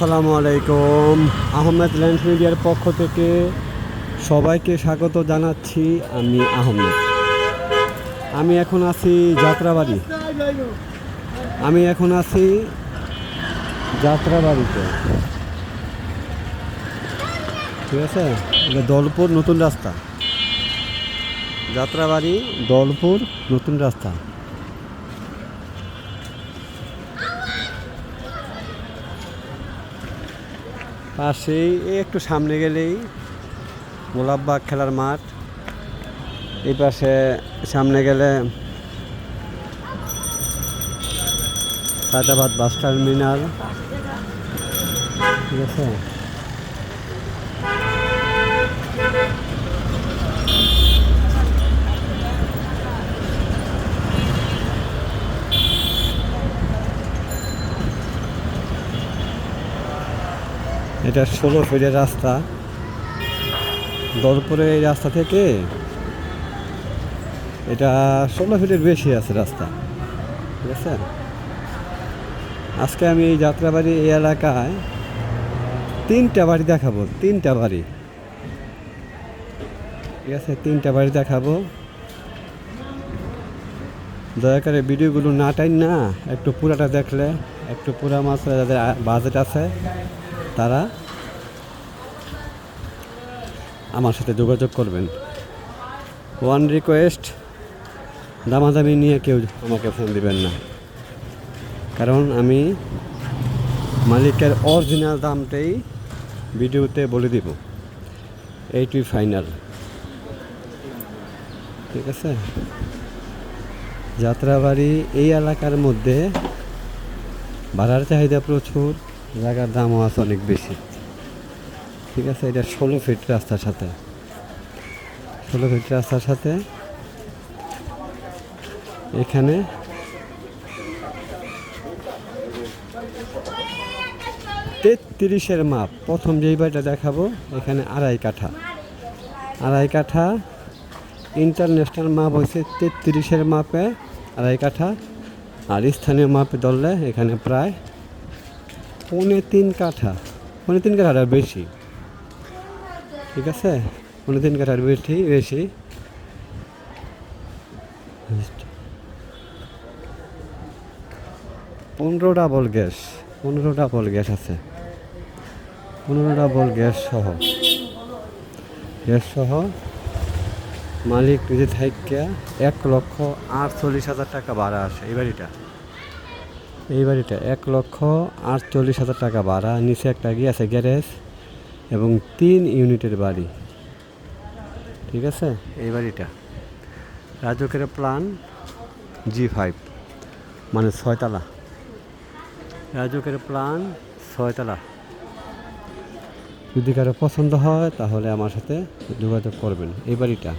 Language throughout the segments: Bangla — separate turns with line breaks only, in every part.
আসসালামু আলাইকুম। আহমেদ ল্যান্ড মিডিয়ার পক্ষ থেকে সবাইকে স্বাগত জানাচ্ছি। আমি আহমেদ। আমি এখন আছি যাত্রাবাড়ি। যাত্রাবাড়িতে, ঠিক আছে। এটা দৌলপুর নতুন রাস্তা। যাত্রাবাড়ি দৌলপুর নতুন রাস্তা। পাশেই একটু সামনে গেলেই গোলাপবাগ খেলার মাঠ। এই পাশে সামনে গেলে সায়দাবাদ বাস টার্মিনাল, ঠিক আছে। এটা 16 ফিটের রাস্তা। দৌলপুরে এই রাস্তা থেকে এটা 16 ফিটের বেশি আছে রাস্তা, ঠিক আছে। আজকে আমি এই যাত্রাবাড়ি এই এলাকায় 3টা বাড়ি দেখাবো। 3টা বাড়ি, ঠিক আছে। 3টা বাড়ি দেখাবো। দয়া করে ভিডিওগুলো না টাইম না, একটু পুরাটা দেখলে, একটু পুরা মাছ যাদের বাজেট আছে তারা আমার সাথে যোগাযোগ করবেন। ওয়ান রিকোয়েস্ট, দামাদামি নিয়ে কেউ আমাকে ফোন দিবেন না, কারণ আমি মালিকের অরিজিনাল দামটাই ভিডিওতে বলে দিব। এইটুই ফাইনাল, ঠিক আছে। যাত্রাবাড়ি এই এলাকার মধ্যে ভাড়ার চাহিদা প্রচুর, জায়গার দামও আছে অনেক বেশি, ঠিক আছে। এটা 16 ফিট রাস্তার সাথে, 16 ফিট রাস্তার সাথে এখানে 33-এর মাপ। প্রথম যেই বাড়িটা দেখাবো এখানে 2.5 কাঠা। 2.5 কাঠা ইন্টারন্যাশনাল মাপ হয়েছে 33-এর মাপে 2.5 কাঠা। আর স্থানীয় মাপে ধরলে এখানে প্রায় 3.25 কাঠা। 3.25 কাঠার বেশি, ঠিক আছে। 3.25 কাঠার বেশি। 15 ডাবল গ্যাস, 15 ডাবল গ্যাস আছে। 15 ডাবল গ্যাস সহ মালিক নিজে থাইকা 1,48,000 টাকা ভাড়া আসে। এই বাড়িটা 1,48,000 টাকা ভাড়া। নিচে একটা আছে গ্যারেজ এবং 3 ইউনিটের বাড়ি, ঠিক আছে। এই বাড়িটা রাজকের প্ল্যান G5, মানে 6 তলা। রাজকের প্ল্যান 6 তলা। যদি কারো পছন্দ হয় তাহলে আমার সাথে যোগাযোগ করবেন। এই বাড়িটা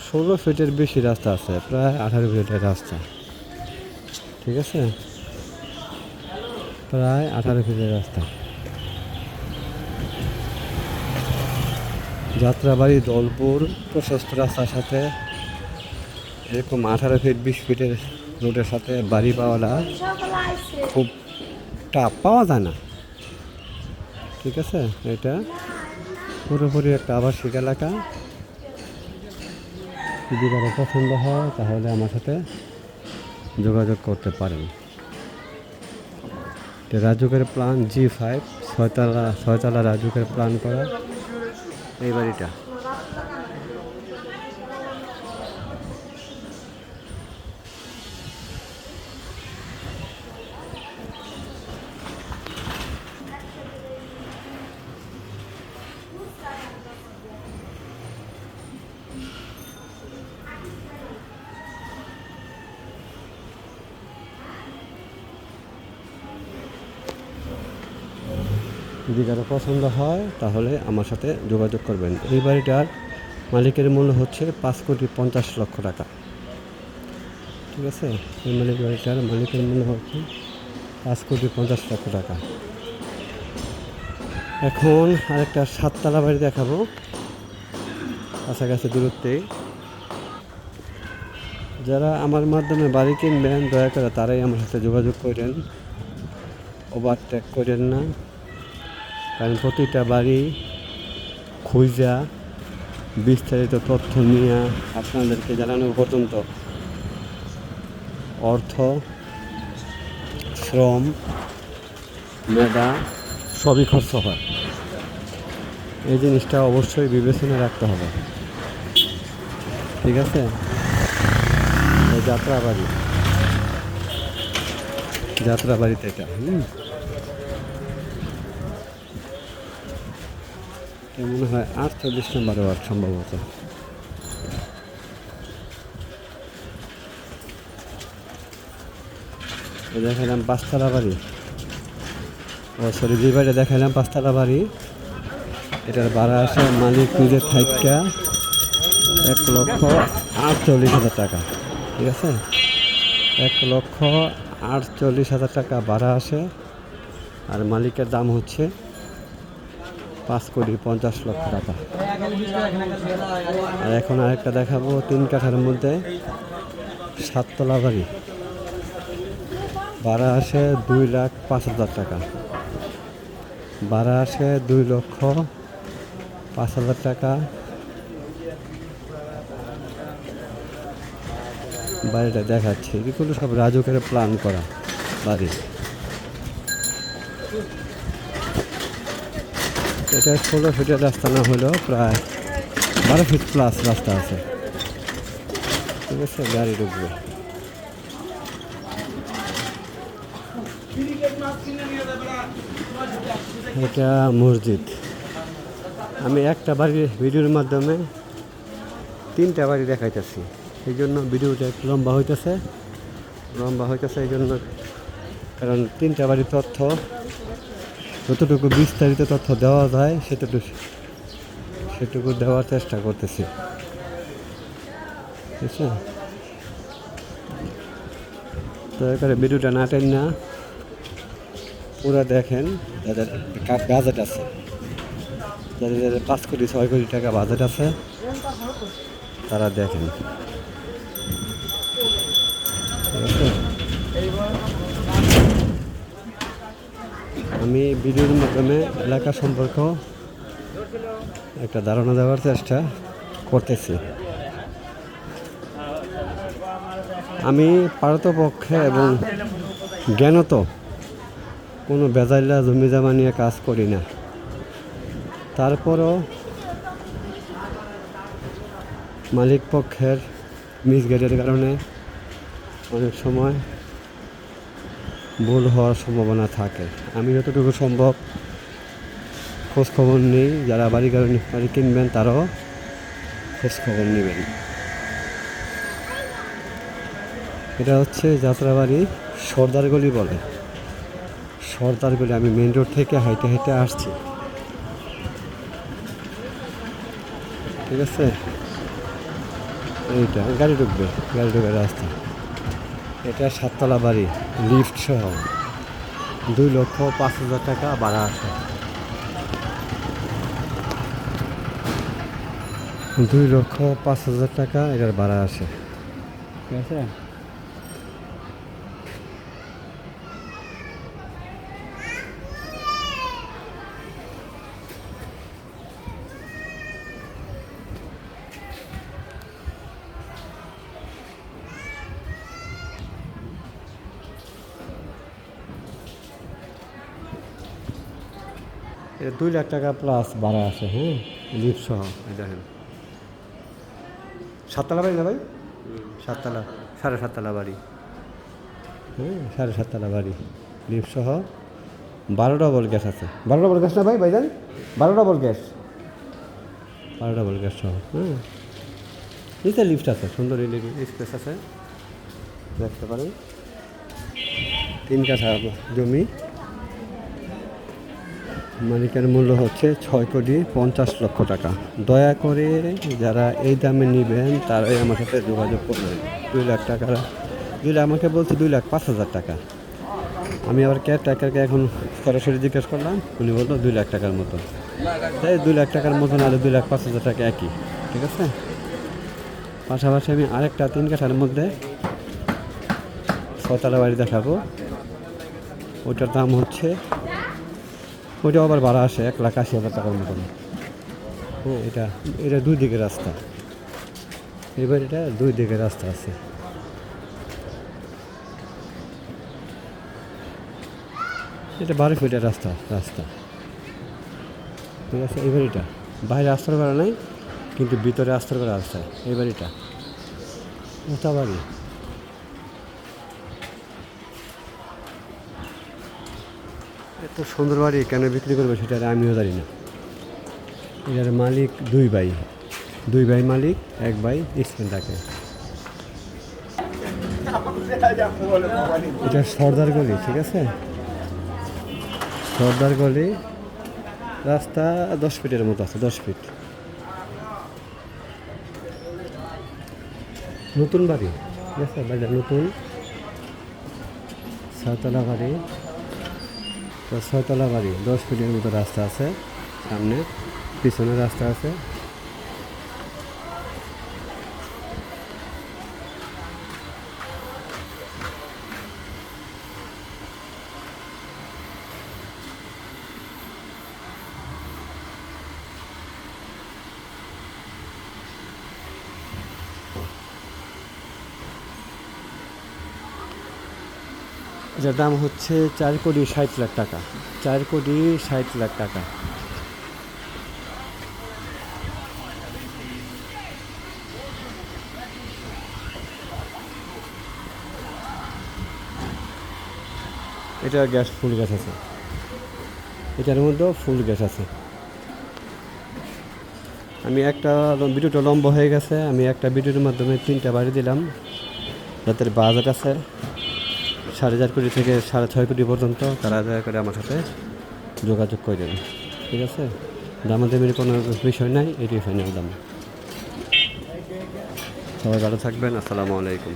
16 ফিটের বেশি রাস্তা আছে, প্রায় 18 ফিটের রাস্তা, ঠিক আছে। প্রায় 18 ফিটের রাস্তা। যাত্রাবাড়ি দৌলপুর প্রশস্ত রাস্তার সাথে এরকম 18 ফিট 20 ফিটের রোডের সাথে বাড়ি পাওয়াটা খুব টাফ, পাওয়া যায় না, ঠিক আছে। এটা পুরোপুরি একটা আবাসিক এলাকা। যদি কারো পছন্দ হয় তাহলে আমার সাথে যোগাযোগ করতে পারেন। রাজুকের প্ল্যান G5, 6 তলা রাজুকের প্ল্যান করা এই বাড়িটা। যদি কারো পছন্দ হয় তাহলে আমার সাথে যোগাযোগ করবেন। এই বাড়িটার মালিকের মূল্য হচ্ছে 5,50,00,000 টাকা, ঠিক আছে। এই বাড়িটার মালিকের মূল্য হচ্ছে 5,50,00,000 টাকা। এখন আরেকটা 7 তলা বাড়ি দেখাবো কাছাকাছি দূরত্বে। যারা আমার মাধ্যমে বাড়ি কিনবেন দয়া করে তারাই আমার সাথে যোগাযোগ করেন, ওভারটেক করেন না। কারণ প্রতিটা বাড়ি খুঁজা বিস্তারিত তথ্য নিয়ে আপনাদেরকে জানানো পর্যন্ত অর্থ, শ্রম, মেধা সবই খরচ হয়। এই জিনিসটা অবশ্যই বিবেচনায় রাখতে হবে, ঠিক আছে? এই যাত্রাবাড়িতে এটা মনে হয় 48 নম্বরে ওয়ার্ড সম্ভবত। দেখালাম 5তলা বাড়ি, যে বাড়িটা দেখালাম 5তলা বাড়ি, এটার ভাড়া আসে মালিক নিজের থাইকা 1,48,000 টাকা, ঠিক আছে? 1,48,000 টাকা ভাড়া আসে, আর মালিকের দাম হচ্ছে 5,50,00,000 টাকা। আর এখন আরেকটা দেখাবো 3 কাঠার মধ্যে 7তলা বাড়ি, ভাড়া আসে 2,05,000 টাকা, ভাড়া আসে 2,05,000 টাকা। বাড়িটা দেখাচ্ছি, এগুলো সব রাজুকের প্ল্যান করা বাড়ি। এটা 16 ফিটের রাস্তা না হলেও প্রায় 12 ফিট প্লাস রাস্তা আছে, ঠিক আছে? গাড়ি ঢুকবে। এটা মসজিদ। আমি একটা বাড়ির ভিডিওর মাধ্যমে 3টা বাড়ি দেখাইতেছি, এই জন্য ভিডিওটা একটু লম্বা হইতেছে এই জন্য, কারণ 3টা বাড়ির তথ্য যতটুকু বিস্তারিত তথ্য দেওয়া যায় সেটুকু দেওয়ার চেষ্টা করতেছি, ঠিক আছে? দয়া করে ভিডিওটা না টেন না পুরো দেখেন, যাদের বাজেট আছে, যাদের 5 কোটি 6 কোটি টাকা বাজেট আছে তারা দেখেন, ঠিক আছে? আমি ভিডিওর মাধ্যমে এলাকা সম্পর্কে একটা ধারণা দেওয়ার চেষ্টা করতেছি। আমি পারতপক্ষে এবং জ্ঞানত কোনো বেজাইলা জমি জমা নিয়ে কাজ করি না, তারপরও মালিক পক্ষের মিসগাইডের কারণে অনেক সময় ভুল হওয়ার সম্ভাবনা থাকে। আমি যতটুকু সম্ভব খোঁজখবর নিই, যারা বাড়ি কিনবেন তারাও খোঁজখবর নেবেন। এটা হচ্ছে যাত্রাবাড়ি সর্দারগলি বলে, সর্দারগলি। আমি মেন রোড থেকে হাইটে হাইটে আসছি, ঠিক আছে? এইটা গাড়ি ঢুকবে রাস্তা। এটা 7তলা বাড়ি, লিফট সহ, 2,05,000 টাকা ভাড়া আসে। 2,05,000 টাকা এটার ভাড়া আসে, ঠিক আছে? এটা 2 লাখ টাকা প্লাস ভাড়া আছে, হ্যাঁ, লিফট সহ। দেখেন 7তলা বাড়ি না ভাই? 7তলা, 7.5 বাড়ি, হ্যাঁ, 7.5 বাড়ি, লিফট সহ। 12 ডবল গ্যাস আছে। 12 ডবল গ্যাস না ভাই ভাইজান? 12 ডবল গ্যাস, 12 ডবল গ্যাস সহ, হ্যাঁ। নিচে লিফট আছে, সুন্দর স্পেস আছে, দেখতে পারেন। 3 কাঠা জমি, মালিকের মূল্য হচ্ছে 6,50,00,000 টাকা। দয়া করে যারা এই দামে নেবেন তারাই আমার সাথে যোগাযোগ করবেন। 2 লাখ টাকা আমাকে বলছে 2,05,000 টাকা। আমি আবার টাকাকে এখন সরাসরি জিজ্ঞেস করলাম, উনি বললো 2 লাখ টাকার মতো। তাই 2 লাখ টাকার মতো নাহলে 2,05,000 টাকা একই, ঠিক আছে? পাশাপাশি আমি আরেকটা 3 কাঠার মধ্যে ছতলা বাড়ি দেখাবো। ওটার দাম হচ্ছে, ওইটা আবার ভাড়া আসে 1,80,000 টাকার মতন। হ্যাঁ, এটা এটা দুই দিকে রাস্তা, এবার এটা দুই দিকে রাস্তা আছে। এটা 12 ফিটের রাস্তা রাস্তা ঠিক আছে। এবার এটা বাইরে আস্তর করা নাই, কিন্তু ভিতরে আস্তর করা আছে। এবার এটা উঁচা বাড়ি। এত সুন্দর বাড়ি কেন বিক্রি করবে সেটা আমিও জানি না। এটার মালিক দুই ভাই মালিক, এক ভাই স্পেন থাকে। এটা সর্দার গলি, ঠিক আছে, সর্দার গলি। রাস্তা 10 ফিটের মতো আছে, 10 ফিট। নতুন বাড়ি, ঠিক আছে, বাড়িটা নতুন, 6তলা বাড়ি। তো 6তলা বাড়ি, 10 ফিটের মতো রাস্তা আছে সামনে, পিছনে রাস্তা আছে। এটার দাম হচ্ছে 4,60,00,000 টাকা, 4,60,00,000 টাকা। এটা গ্যাস, ফুল গ্যাস আছে, এটার মধ্যেও ফুল গ্যাস আছে। আমি একটা ভিডিওটা লম্বা হয়ে গেছে, আমি একটা ভিডিওর মাধ্যমে 3টা বাড়ি দিলাম। যাদের বাজেট আছে 4.5 কোটি থেকে 6.5 কোটি পর্যন্ত, তারা দয়া করে আমার সাথে যোগাযোগ করে দেবেন, ঠিক আছে। দামাদামির কোনো বিষয় নাই, এটি ফাইনাল দাম। সবাই ভালো থাকবেন, আসসালামু আলাইকুম।